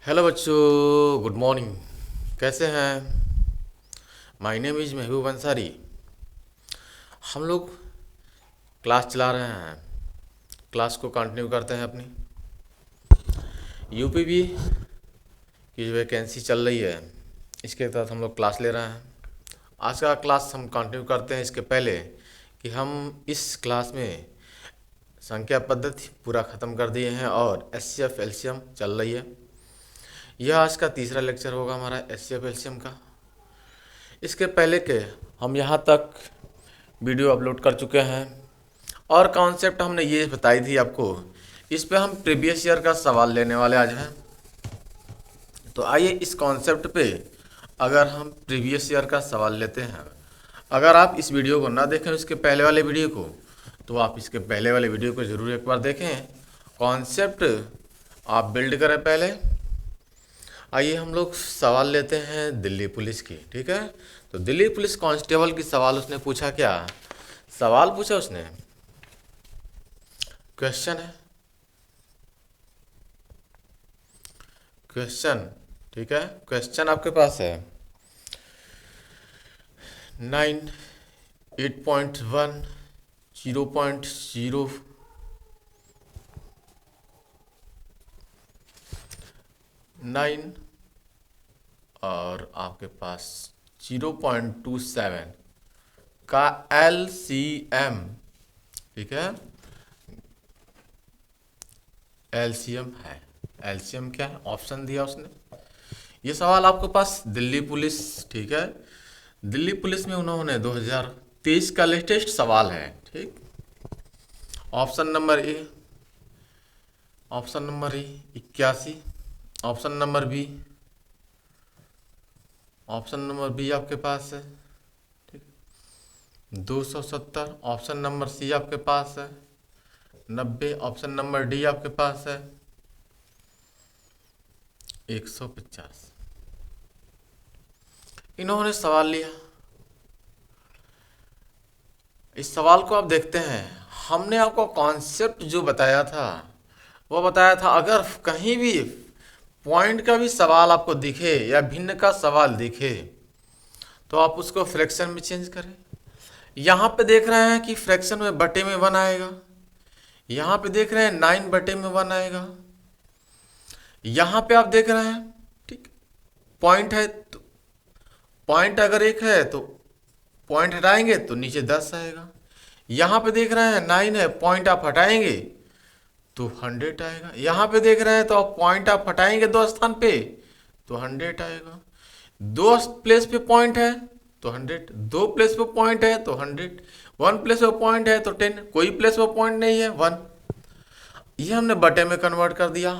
Hello बच्चों, good morning. कैसे हैं? माय नेम इज़ महबूब अंसारी। हम लोग क्लास चला रहे हैं। क्लास को कंटिन्यू करते हैं अपनी। यूपीबी की जो वैकेंसी चल रही है, इसके तहत हम लोग क्लास ले रहे हैं। आज का क्लास हम कंटिन्यू करते हैं। इसके पहले कि हम इस क्लास में संख्या पद्धति पूरा ख़त्म कर दिए हैं और एच सी एफ एलसीएम चल रही है। यह आज का तीसरा लेक्चर होगा हमारा एच सी एफ एलसीएम का। इसके पहले के हम यहाँ तक वीडियो अपलोड कर चुके हैं और कॉन्सेप्ट हमने ये बताई थी आपको। इस पे हम प्रीवियस ईयर का सवाल लेने वाले आज हैं। तो आइए इस कॉन्सेप्ट पे अगर हम प्रीवियस ईयर का सवाल लेते हैं। अगर आप इस वीडियो को ना देखें, इसके पहले वाले वीडियो को, तो आप इसके पहले वाले वीडियो को ज़रूर एक बार देखें। कॉन्सेप्ट आप बिल्ड करें पहले। आइए हम लोग सवाल लेते हैं दिल्ली पुलिस की। ठीक है, तो दिल्ली पुलिस कांस्टेबल की सवाल उसने पूछा। क्या सवाल पूछा उसने? क्वेश्चन है, क्वेश्चन। ठीक है, क्वेश्चन आपके पास है 9, 8.1, 0.0, 9 और आपके पास 0.27 का LCM। ठीक है, LCM है। LCM क्या है? ऑप्शन दिया उसने। ये सवाल आपके पास दिल्ली पुलिस, ठीक है, दिल्ली पुलिस में उन्होंने 2023 का लेटेस्ट सवाल है। ठीक, option number A, option number A 81, option number B, option number B आपके पास है। ठीक, 270, ऑप्शन नंबर सी आपके पास है 90, ऑप्शन नंबर डी आपके पास है 150। इन्होंने सवाल लिया। इस सवाल को आप देखते हैं। हमने आपको कॉन्सेप्ट जो बताया था वो बताया था, अगर कहीं भी पॉइंट का भी सवाल आपको दिखे या भिन्न का सवाल दिखे तो आप उसको फ्रैक्शन में चेंज करें। यहाँ पे देख रहे हैं कि फ्रैक्शन में बटे में 1 आएगा। यहाँ पे देख रहे हैं 9 बटे में 1 आएगा। यहाँ पे आप देख रहे हैं, ठीक, पॉइंट है तो पॉइंट अगर एक है तो पॉइंट हटाएंगे तो नीचे 10 आएगा। यहाँ पे देख रहे हैं 9 है, पॉइंट आप हटाएंगे तो 100 आएगा। यहाँ पे देख रहे हैं तो आप पॉइंट आप हटाएंगे 2 स्थान पे तो 100 आएगा। 2 प्लेस पे पॉइंट है तो 100, 2 प्लेस पे पॉइंट है तो 100, 1 प्लेस पे पॉइंट है तो 10, कोई प्लेस पे पॉइंट नहीं है 1। ये हमने बटे में कन्वर्ट कर दिया।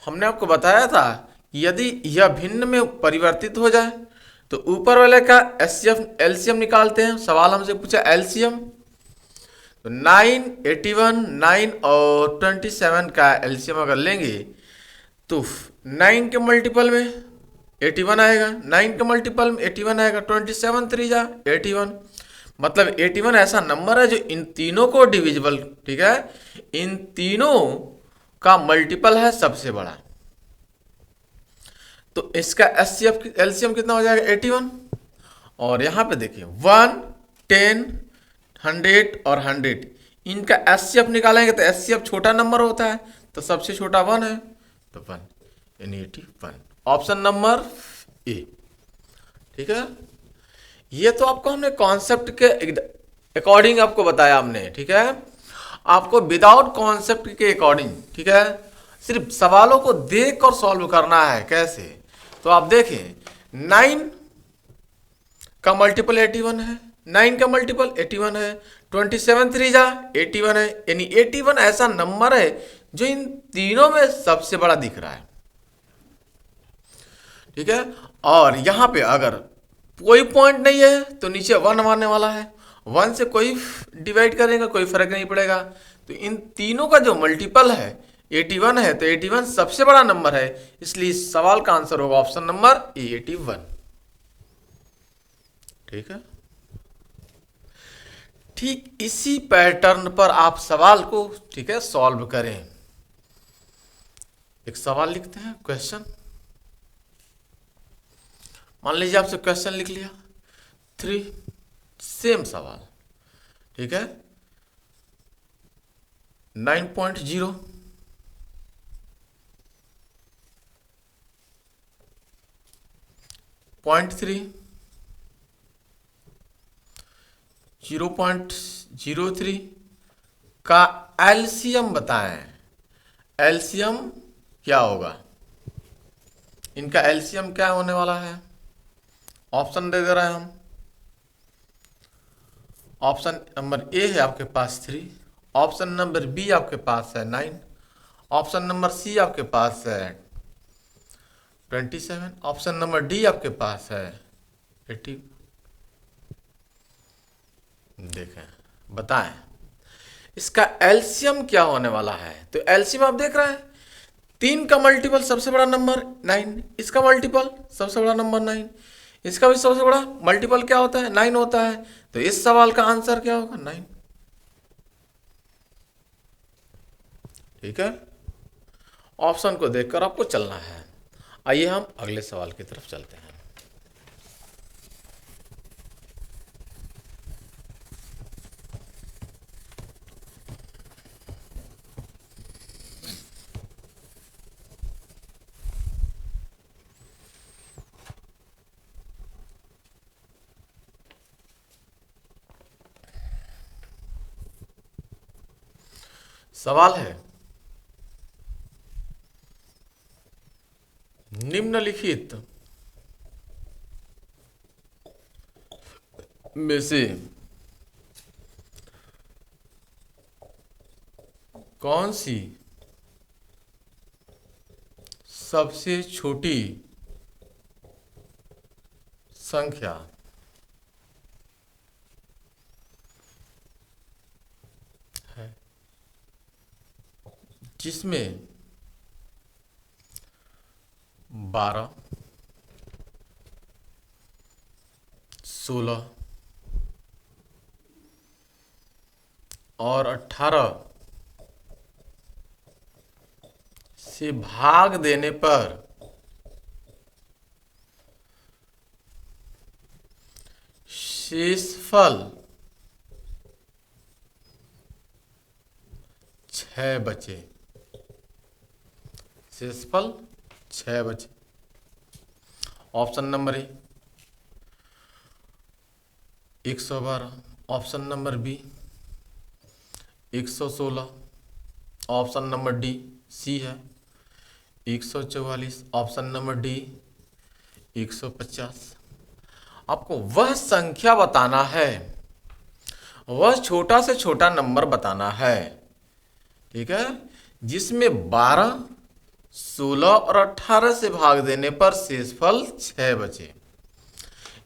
हमने आपको बताया था कि यदि यह भिन्न में परिवर्तित हो जाए तो ऊपर वाले का एलसीएम निकालते हैं। सवाल हमसे पूछा एलसीएम, तो 9, 81, 9 और 27 का एलसीएम अगर लेंगे तो 9 के मल्टीपल में 81 आएगा, 9 के मल्टीपल में 81 आएगा, 27 3 जा 81। मतलब 81 ऐसा नंबर है जो इन तीनों को डिविजिबल, ठीक है, इन तीनों का मल्टीपल है सबसे बड़ा। तो इसका एलसीएम कितना हो जाएगा 81। और यहाँ पे देखिए 1, 10, 100 और 100, इनका एचसीएफ निकालेंगे तो एचसीएफ छोटा नंबर होता है तो सबसे छोटा 1 है तो 1, यानी 81, ऑप्शन नंबर ए। ठीक है, ये तो आपको हमने कॉन्सेप्ट के अकॉर्डिंग आपको बताया हमने। ठीक है, आपको विदाउट कॉन्सेप्ट के अकॉर्डिंग, ठीक है, सिर्फ सवालों को देख कर सॉल्व करना है। कैसे? तो आप देखें 9 का मल्टीपल 81 है, 9 का मल्टीपल 81 है, 27 3 जा 81 है, यानी 81 ऐसा नंबर है जो इन तीनों में सबसे बड़ा दिख रहा है। ठीक है, और यहां पे अगर कोई पॉइंट नहीं है तो नीचे 1 आने वाला है, 1 से कोई डिवाइड करेगा कोई फर्क नहीं पड़ेगा। तो इन तीनों का जो मल्टीपल है 81 है तो 81 सबसे बड़ा नंबर है, इसलिए इस सवाल का आंसर होगा ऑप्शन नंबर ए 81। ठीक है, ठीक इसी पैटर्न पर आप सवाल को, ठीक है, सॉल्व करें। एक सवाल लिखते हैं, क्वेश्चन। मान लीजिए आपसे क्वेश्चन लिख लिया 3, सेम सवाल, ठीक है। 9.0, 0.3, 0.03 का एलसीएम बताएं। एलसीएम क्या होगा, इनका एलसीएम क्या होने वाला है? ऑप्शन दे दे रहे हैं हम। ऑप्शन नंबर ए है आपके पास 3, ऑप्शन नंबर बी आपके पास है 9, ऑप्शन नंबर सी आपके पास है 27, ऑप्शन नंबर डी आपके पास है 80। देखें, बताएं इसका एलसीएम क्या होने वाला है। तो एलसीएम आप देख रहे हैं, 3 का मल्टीपल सबसे बड़ा नंबर 9, इसका मल्टीपल सबसे बड़ा नंबर 9, इसका भी सबसे बड़ा मल्टीपल क्या होता है, 9 होता है। तो इस सवाल का आंसर क्या होगा, 9। ठीक है, ऑप्शन को देखकर आपको चलना है। आइए हम अगले सवाल की तरफ चलते हैं। सवाल है, निम्नलिखित में से कौन सी सबसे छोटी संख्या है जिसमें 12, 16 और 18 से भाग देने पर शेषफल 6 बचे। शेषफल 6 बचे। Option number A 112, option number B 116, option number D C है 144, ऑप्शन नंबर डी 150। आपको वह संख्या बताना है, वह छोटा से छोटा नंबर बताना है, ठीक है, जिसमें 12, 16 और 18 से भाग देने पर शेषफल 6 बचे।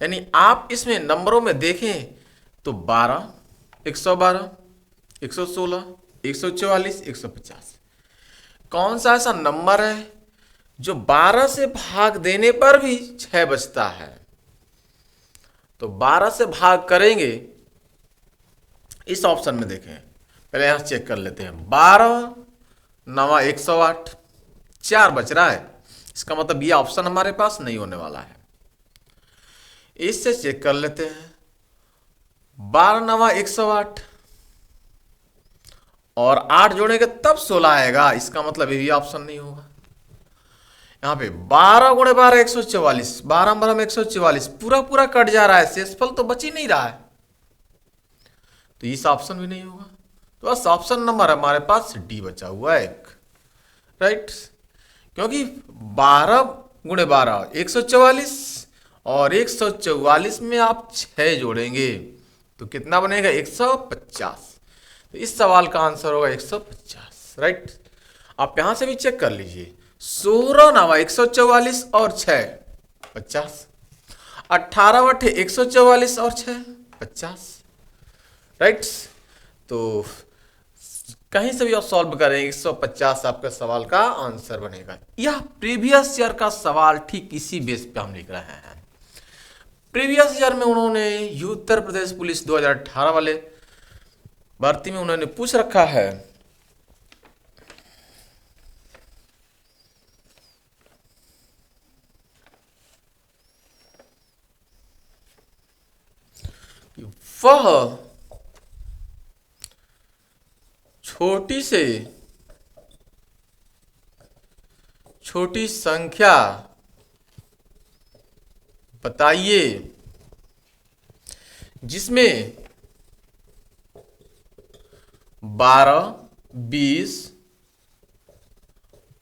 यानी आप इसमें नंबरों में देखें तो 12, 112, 116, 144, 150, कौन सा ऐसा नंबर है जो 12 से भाग देने पर भी 6 बचता है। तो 12 से भाग करेंगे, इस ऑप्शन में देखें, पहले यहां चेक कर लेते हैं। 12 9 108, 4 बच रहा है, इसका मतलब ये ऑप्शन हमारे पास नहीं होने वाला है। इससे चेक कर लेते हैं, 12 9 108 और 8 जोड़ेंगे तब 16 आएगा, इसका मतलब ये भी ऑप्शन नहीं होगा। यहाँ पे 12 गुणे 12 144, 12 12 में 144, पूरा पूरा कट जा रहा है, शेषफल तो बच ही नहीं रहा है, तो इस ऑप्शन भी नहीं होगा। तो बस ऑप्शन नंबर हमारे पास डी बचा हुआ है एक, राइट। क्योंकि 12 गुणे 12 144 और 144 में आप 6 जोड़ेंगे तो कितना बनेगा, 150। तो इस सवाल का आंसर होगा 150, राइट। आप यहां से भी चेक कर लीजिए, 16 9 144 और 6 50, 18 बटे 144 और 6 50, राइट। तो कहीं से भी आप सॉल्व करेंगे 150 आपका सवाल का आंसर बनेगा। यह प्रीवियस ईयर का सवाल ठीक इसी बेस पे हम लिख रहे हैं। प्रीवियस ईयर में उन्होंने उत्तर प्रदेश पुलिस 2018 वाले भर्ती में उन्होंने पूछ रखा है वह छोटी से छोटी संख्या बताइए जिसमें 12, 20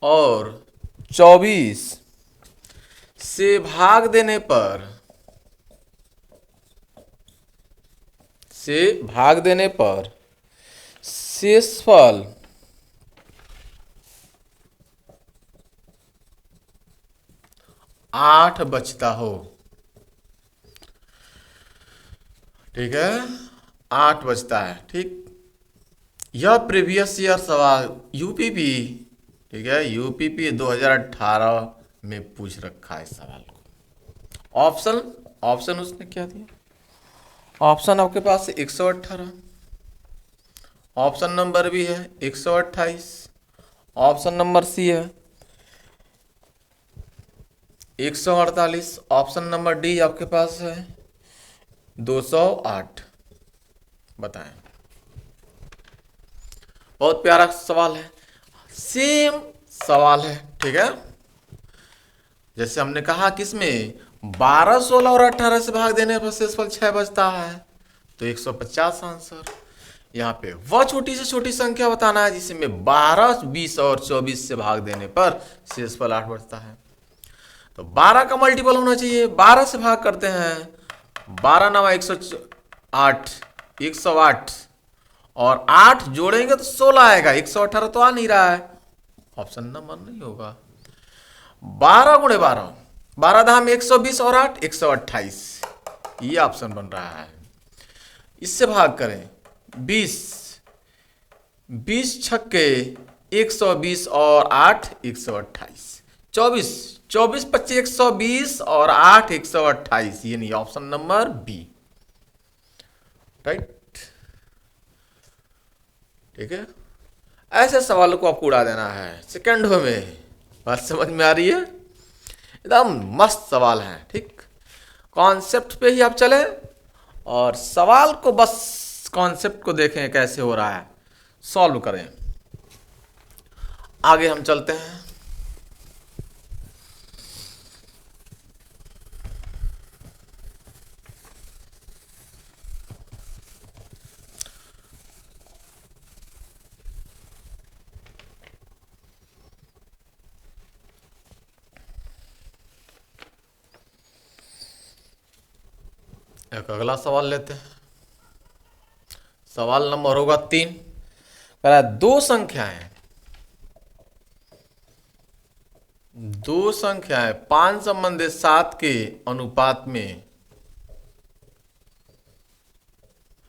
और 24 से भाग देने पर शेषफल 8 बचता हो। ठीक है, 8 बचता है। ठीक, यह प्रीवियस ईयर सवाल यूपीपी, ठीक है, यूपीपी 2018 में पूछ रखा है इस सवाल को। ऑप्शन उसने क्या दिया? ऑप्शन आपके पास 118, ऑप्शन नंबर बी है 128, ऑप्शन नंबर सी है 148, ऑप्शन नंबर डी आपके पास है 208। बताएं। बहुत प्यारा सवाल है, सेम सवाल है। ठीक है, जैसे हमने कहा कि इसमें 12, 16 और 18 से भाग देने पर शेषफल 6 बचता है, तो 150 आंसर। यहाँ पे वह छोटी से छोटी संख्या बताना है जिसमें 12, 20 और 24 से भाग देने पर शेषफल 8 बचता है। तो 12 का मल्टीपल होना चाहिए, 12 से भाग करते हैं, 12 नवा 108, 108 और 8 जोड़ेंगे तो 16 आएगा, 118 तो आ नहीं रहा है, ऑप्शन नंबर नहीं होगा। 12 गुणे 12, 12 धाम 120 और 8 128, ये ऑप्शन बन रहा है। इससे भाग करें 20, 20 छक्के 120 और 8 128, 24, 24 25 120 और 8 128, ये नहीं, ऑप्शन नंबर बी। राइट, ठीक है, ऐसे सवालों को आपको उड़ा देना है सेकंडों में। बात समझ में आ रही है? एकदम मस्त सवाल है। ठीक, कॉन्सेप्ट पे ही आप चले और सवाल को बस कॉन्सेप्ट को देखें कैसे हो रहा है, सॉल्व करें। आगे हम चलते हैं। एक अगला सवाल लेते हैं। सवाल नंबर होगा 3। कह रहा है दो संख्याएं 5 संबंधित 7 के अनुपात में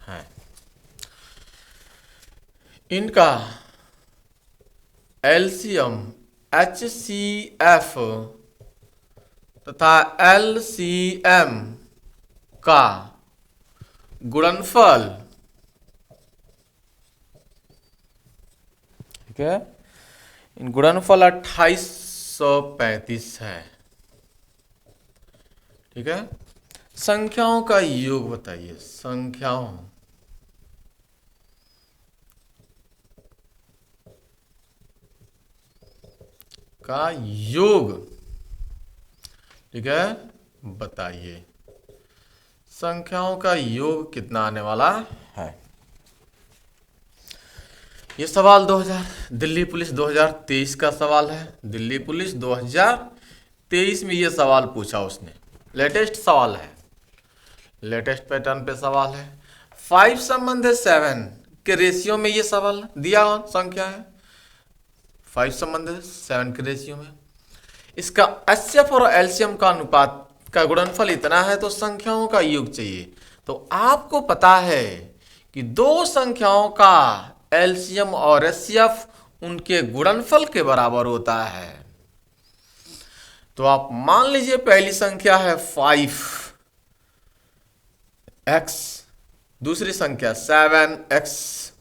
है, इनका एलसीएम HCF तथा LCM का गुणनफल, ठीक है, इन गुणनफल 2835 है। ठीक है, संख्याओं का योग बताइए। संख्याओं का योग, ठीक है, बताइए संख्याओं का योग कितना आने वाला है। ये सवाल दिल्ली पुलिस 2023 का सवाल है। दिल्ली पुलिस 2023 में ये सवाल पूछा उसने, लेटेस्ट सवाल है, लेटेस्ट पैटर्न पे सवाल है। 5 संबंधित 7 के रेशियो में ये सवाल दिया संख्या है, 5 संबंधित 7 के रेशियो में। इसका HCF और LCM का अनुपात का गुणनफल इतना है तो संख्याओं का योग चाहिए। तो आपको पता है कि दो संख्याओं का LCM और HCF उनके गुणनफल के बराबर होता है। तो आप मान लीजिए पहली संख्या है 5x, दूसरी संख्या 7x,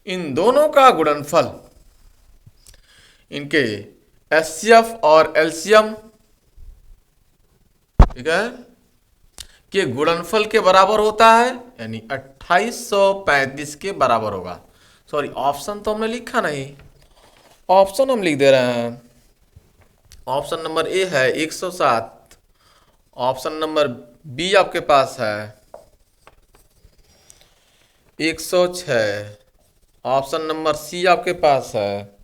इन दोनों का गुणनफल, इनके HCF और LCM, ठीक है, के गुणनफल के बराबर होता है, यानी 2835 के बराबर होगा। सॉरी, ऑप्शन तो हमने लिखा नहीं, ऑप्शन हम लिख दे रहे हैं। ऑप्शन नंबर ए है 107, ऑप्शन नंबर बी आपके पास है 106, ऑप्शन नंबर सी आपके पास है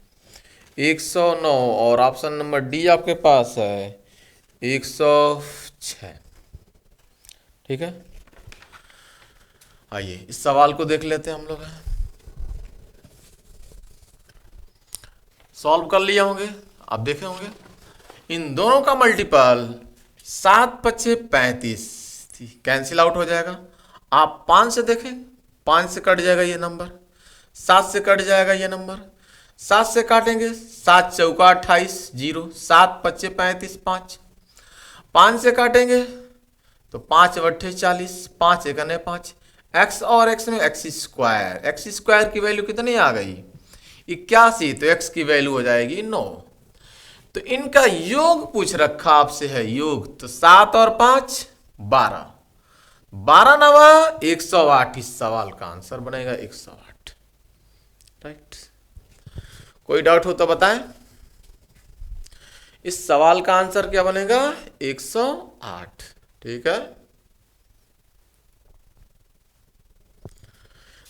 109 और ऑप्शन नंबर डी आपके पास है 106। ठीक है, आइए इस सवाल को देख लेते हैं हम लोग। सॉल्व कर लिए होंगे, आप देखे होंगे। इन दोनों का मल्टीपल 7 पच्चे 35 कैंसिल आउट हो जाएगा। आप 5 से देखें, 5 से कट जाएगा ये नंबर, 7 से कट जाएगा ये नंबर, 7 से काटेंगे 7 चौका 28 जीरो, 7 पच्चे 35 5, 5 से काटेंगे तो 5 बट्ठे 40, 5 एकने 5, एक्स और एक्स में एक्स स्क्वायर की वैल्यू कितनी आ गई 81, तो एक्स की वैल्यू हो जाएगी 9। तो इनका योग पूछ रखा आपसे है, योग, तो 7 और 5 12, 12 नवा 108, इस सवाल का आंसर बनेगा 108। राइट, कोई डाउट हो तो बताएं, इस सवाल का आंसर क्या बनेगा 108। ठीक है,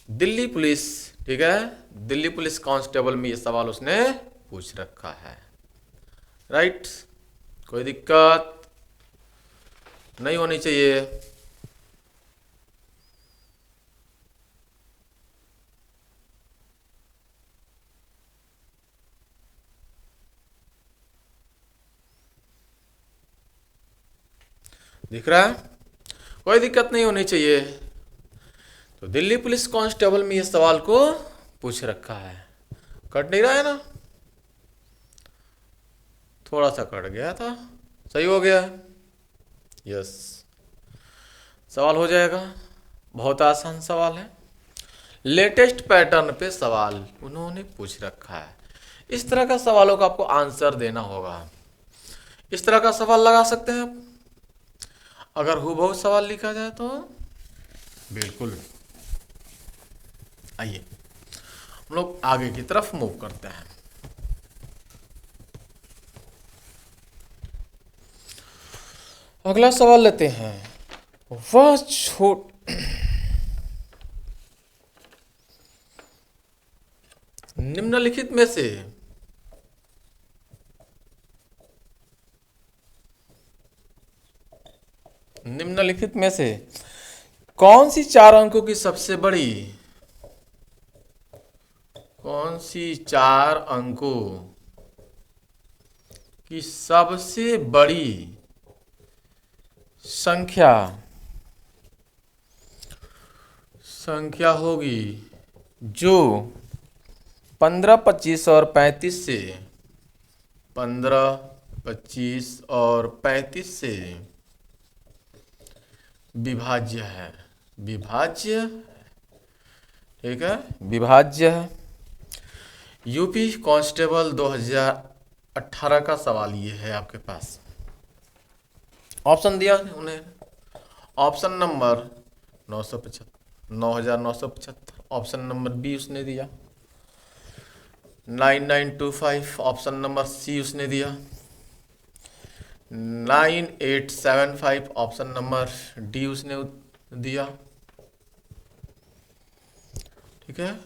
दिल्ली पुलिस, ठीक है, दिल्ली पुलिस कांस्टेबल में ये सवाल उसने पूछ रखा है। राइट, कोई दिक्कत नहीं होनी चाहिए। दिख रहा है, कोई दिक्कत नहीं होनी चाहिए। तो दिल्ली पुलिस कांस्टेबल में ये सवाल को पूछ रखा है। कट नहीं रहा है ना, थोड़ा सा कट गया था, सही हो गया। यस, सवाल हो जाएगा, बहुत आसान सवाल है। लेटेस्ट पैटर्न पे सवाल उन्होंने पूछ रखा है। इस तरह का सवालों का आपको आंसर देना होगा। इस तरह का सवाल लगा सकते हैं आप, अगर हूबहू सवाल लिखा जाए तो बिल्कुल। आइए हम लोग आगे की तरफ मूव करते हैं। अगला सवाल लेते हैं। वह निम्नलिखित में से कौन सी 4 अंकों की सबसे बड़ी, कौन सी 4 अंकों की सबसे बड़ी संख्या होगी जो 15, 25 और 35 से 15, 25 और 35 से विभाज्य है। विभाज्य, ठीक है, विभाज्य है। यूपी कांस्टेबल 2018 का सवाल ये है आपके पास। ऑप्शन दिया उन्हें, option number 9975, option number B उसने दिया 9925, ऑप्शन नंबर सी उसने दिया 9875, ऑप्शन नंबर डी उसने दिया, ठीक है,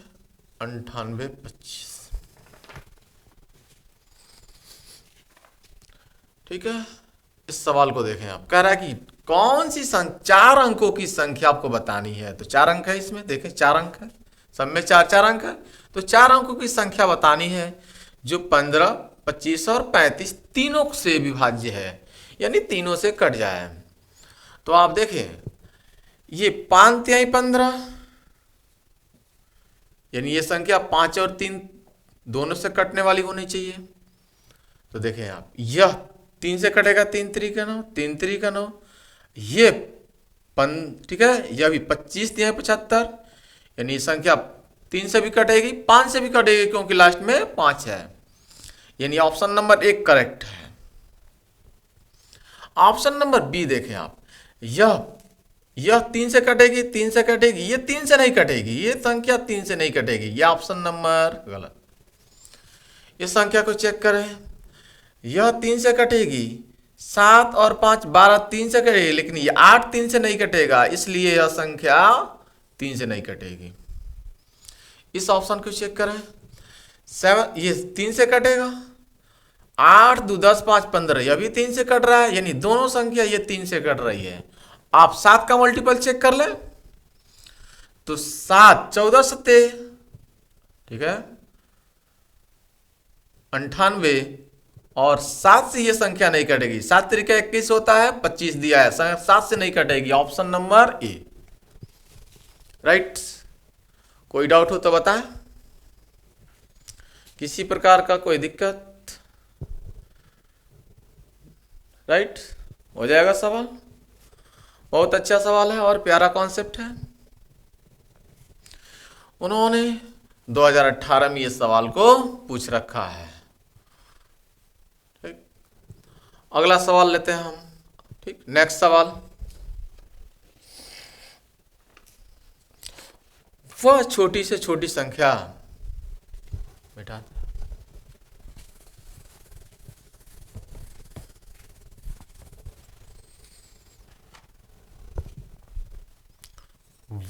9825। ठीक है, इस सवाल को देखें आप, कह रहा है कि कौन सी 4 अंकों की संख्या आपको बतानी है। तो 4 अंक है इसमें, देखें 4 अंक है, सब में 4 अंक है। तो 4 अंकों की संख्या बतानी है जो 15, 25 और 35 तीनों से विभाज्य है, यानी तीनों से कट जाए। तो आप देखें, ये 5 तिहाई 15, यानी ये संख्या 5 और 3 दोनों से कटने वाली होनी चाहिए। तो देखें आप, यह 3 से कटेगा, 3 3 का 9, 3 3 का 9, ये ठीक है, यह भी 25 तिहाई 75, यानी संख्या 3 से भी कटेगी, 5 से भी कटेगी, क्योंकि लास्ट में 5 है, यानी ऑप्शन नंबर 1 करेक्ट है। ऑप्शन नंबर बी देखें आप, यह यह 3 से कटेगी, ये 3 से नहीं कटेगी, ये संख्या 3 से नहीं कटेगी, ये ऑप्शन नंबर गलत। इस संख्या को चेक करें, यह 3 से कटेगी, 7 और 5 12 3 से कटेगी, लेकिन ये 8 3 से नहीं कटेगा, इसलिए यह संख्या 3 से नहीं कटेगी। इस ऑप्शन को चेक करें, 7 ये 3 से कटेगा, 8 2 10 5 15 यह भी 3 से कट रहा है, यानी दोनों संख्या ये 3 से कट रही है। आप 7 का मल्टीपल चेक कर लें तो 7 14 सत्ते, ठीक है, 98, और 7 से ये संख्या नहीं कटेगी, 7 त्रिका 21 होता है, 25 दिया है, 7 से नहीं कटेगी, ऑप्शन नंबर ए, राइट। कोई डाउट हो तो बताएं, किसी प्रकार का कोई दिक्कत, राइट। हो जाएगा सवाल, बहुत अच्छा सवाल है और प्यारा कॉन्सेप्ट है। उन्होंने 2018 में ये सवाल को पूछ रखा है, ठीक। अगला सवाल लेते हैं हम, ठीक। नेक्स्ट सवाल, वह छोटी से छोटी संख्या, बेटा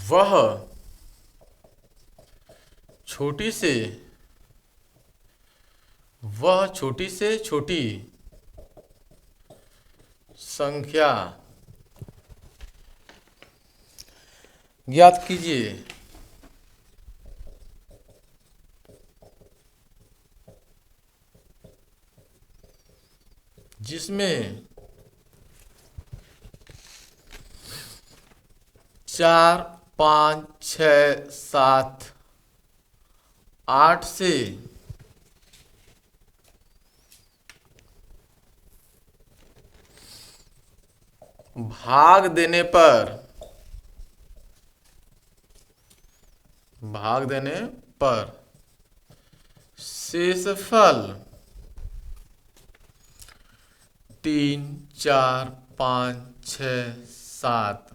वह छोटी से छोटी संख्या ज्ञात कीजिए जिसमें 4 5 6 7 8 से भाग देने पर शेषफल 3 4 5 6 7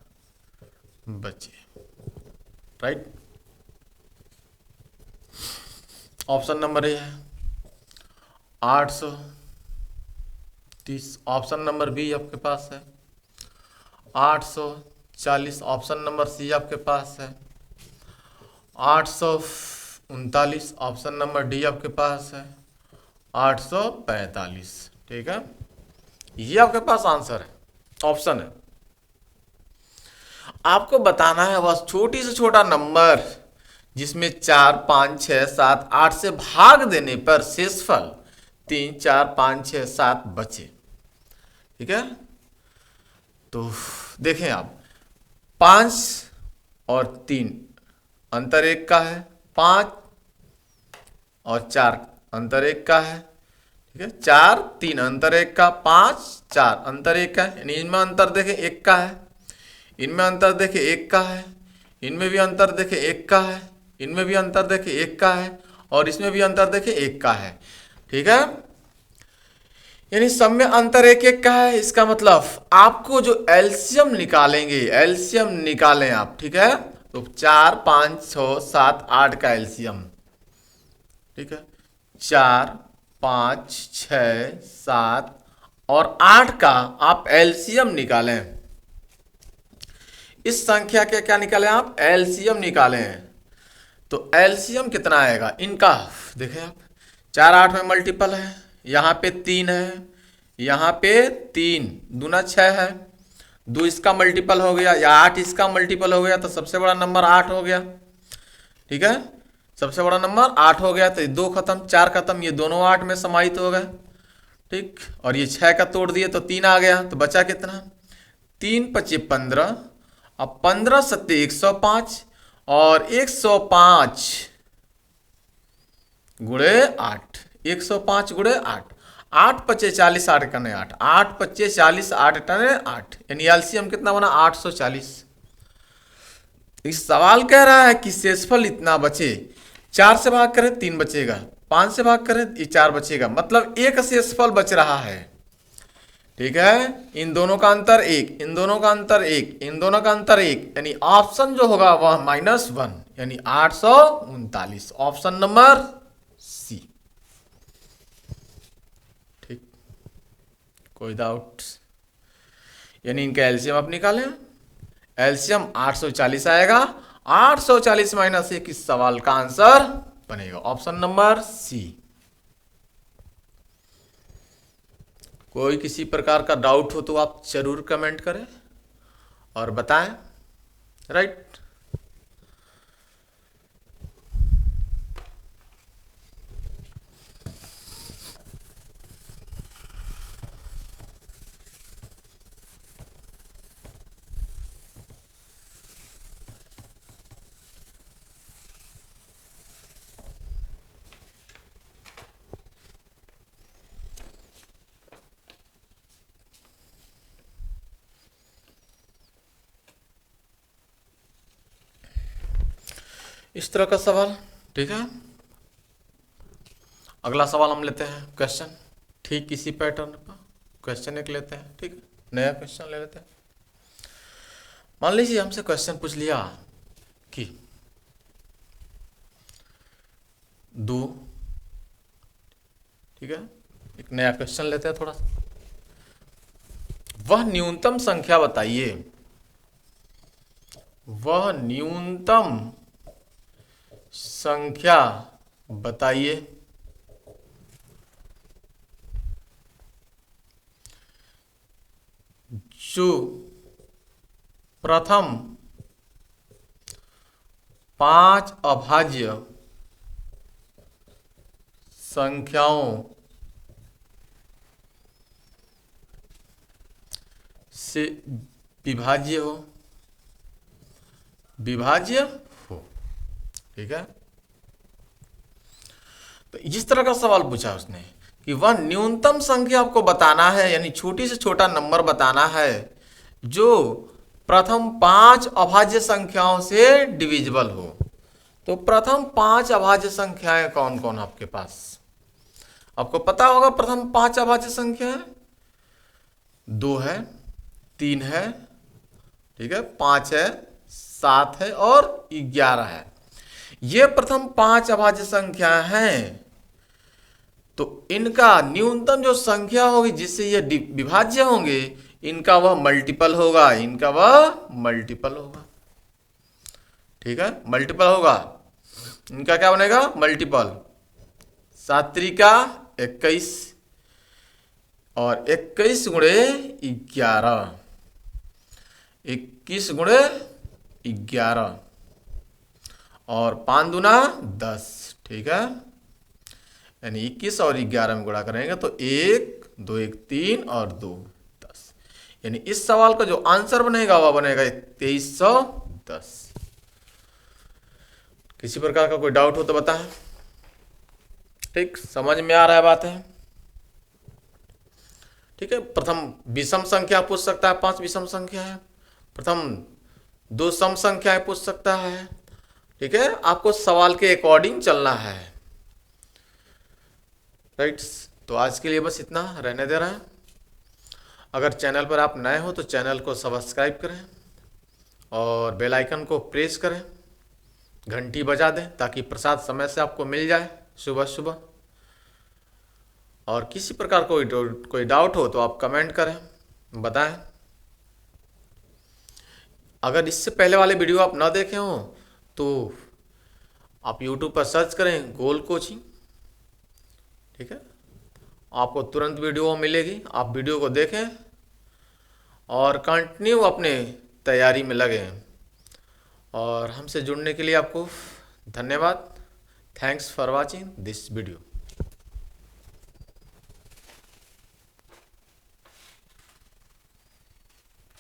बचे, राइट। ऑप्शन नंबर ए है 830, ऑप्शन नंबर बी आपके पास है 840, ऑप्शन नंबर सी आपके पास है 839, ऑप्शन नंबर डी आपके पास है 845, ठीक है। ये आपके पास आंसर है, ऑप्शन है। आपको बताना है वह छोटी से छोटा नंबर जिसमें 4 5 6 7 8 से भाग देने पर शेषफल 3 4 5 6 7 बचे, ठीक है। तो देखें आप, 5 और 3 अंतर 1 का है, 5 और 4 अंतर 1 का है, ठीक है। 4 3 अंतर 1 का, 5 4 अंतर 1 का है, यानी इनमें अंतर देखें 1 का है, इनमें अंतर देखें 1 का है, इनमें भी अंतर देखें 1 का है, इनमें भी अंतर देखें 1 का है, और इसमें भी अंतर देखें 1 का है, ठीक है। यानी सब में अंतर 1 1 का है। इसका मतलब आपको जो एलसीएम निकालेंगे, एलसीएम निकालें आप, ठीक है। तो 4 5 6 7 8 का एलसीएम, ठीक है, 4 5 6 7 और 8 का आप एलसीएम निकालें। इस संख्या के क्या निकालें आप, एलसीएम निकालें। तो एलसीएम कितना आएगा इनका, देखें आप, 4 8 में मल्टीपल है, यहाँ पे 3 है, यहाँ पे 3 दूना 6 है, 2 इसका मल्टीपल हो गया, या 8 इसका मल्टीपल हो गया, तो सबसे बड़ा नंबर 8 हो गया, ठीक है। सबसे बड़ा नंबर 8 हो गया, तो 2 खत्म 4 खत्म, ये दोनों 8 में समाहित हो गए, ठीक। और ये 6 का तोड़ दिए तो 3 आ गया, तो बचा कितना, 3 5 15, अब 15 सत्ते 105, और 105 गुणे 8, 105 गुणे 8, 8 पच्चे 40 8 कने 8, 8 पच्चे 40 8 टने 8, यानी एलसीएम कितना बना 840। इस सवाल कह रहा है कि शेषफल इतना बचे, 4 से भाग करें 3 बचेगा, 5 से भाग करें ये 4 बचेगा, मतलब एक शेषफल बच रहा है, ठीक है, इन दोनों का अंतर एक, इन दोनों का अंतर एक, इन दोनों का अंतर एक, यानी ऑप्शन जो होगा वह -1, यानी 839, ऑप्शन नंबर सी। ठीक, कोई डाउट? यानी इनका एलसीएम आप निकालें, एलसीएम 840 आएगा, 840 माइनस 1 इस सवाल का आंसर बनेगा ऑप्शन नंबर सी। कोई किसी प्रकार का डाउट हो तो आप जरूर कमेंट करें और बताएं। राइट, इस तरह का सवाल। ठीक है, अगला सवाल हम लेते हैं क्वेश्चन, ठीक इसी पैटर्न पर क्वेश्चन एक लेते हैं। ठीक है, नया क्वेश्चन ले लेते हैं। मान लीजिए हमसे क्वेश्चन पूछ लिया कि 2, ठीक है, एक नया क्वेश्चन लेते हैं थोड़ा सा। वह न्यूनतम संख्या बताइए, वह न्यूनतम संख्या बताइए जो प्रथम 5 अभाज्य संख्याओं से विभाज्य हो, विभाज्य हो। ठीक है, तो इस तरह का सवाल पूछा उसने कि वह न्यूनतम संख्या आपको बताना है, यानी छोटी से छोटा नंबर बताना है जो प्रथम 5 अभाज्य संख्याओं से डिविजिबल हो। तो प्रथम 5 अभाज्य संख्याएं कौन कौन आपके पास? आपको पता होगा प्रथम 5 अभाज्य संख्या है, 2 है, 3 है, ठीक है, 5 है, 7 है और 11 है। ये प्रथम 5 अभाज्य संख्या हैं। तो इनका न्यूनतम जो संख्या होगी जिससे ये विभाज्य होंगे, इनका वह मल्टीपल होगा, इनका वह मल्टीपल होगा। ठीक है, मल्टीपल होगा, इनका क्या बनेगा? मल्टीपल। 7 त्रिका 21 और 21 गुणे 11, 21 गुणे 11 और 5 दूना 10। ठीक है, यानी 21 और 11 में गुणा करेंगे तो 1 2 1 3 और 2 10, यानी इस सवाल का जो आंसर बनेगा वह बनेगा 2310। किसी प्रकार का कोई डाउट हो तो बताएं। ठीक, समझ में आ रहा है बात है? ठीक है, प्रथम विषम संख्या पूछ सकता है, 5 विषम संख्या है। प्रथम 2 सम संख्याएं पूछ सकता है। ठीक है, आपको सवाल के अकॉर्डिंग चलना है। राइट, तो आज के लिए बस इतना रहने दे रहा है। अगर चैनल पर आप नए हो तो चैनल को सब्सक्राइब करें और बेल आइकन को प्रेस करें, घंटी बजा दें ताकि प्रसाद समय से आपको मिल जाए सुबह सुबह। और किसी प्रकार कोई डाउट हो तो आप कमेंट करें, बताएं। अगर इससे पहले वाले वीडियो आप ना देखे हो तो आप YouTube पर सर्च करें गोल कोचिंग। ठीक है, आपको तुरंत वीडियो मिलेगी, आप वीडियो को देखें और कंटिन्यू अपने तैयारी में लगे। और हमसे जुड़ने के लिए आपको धन्यवाद। Thanks for watching this video.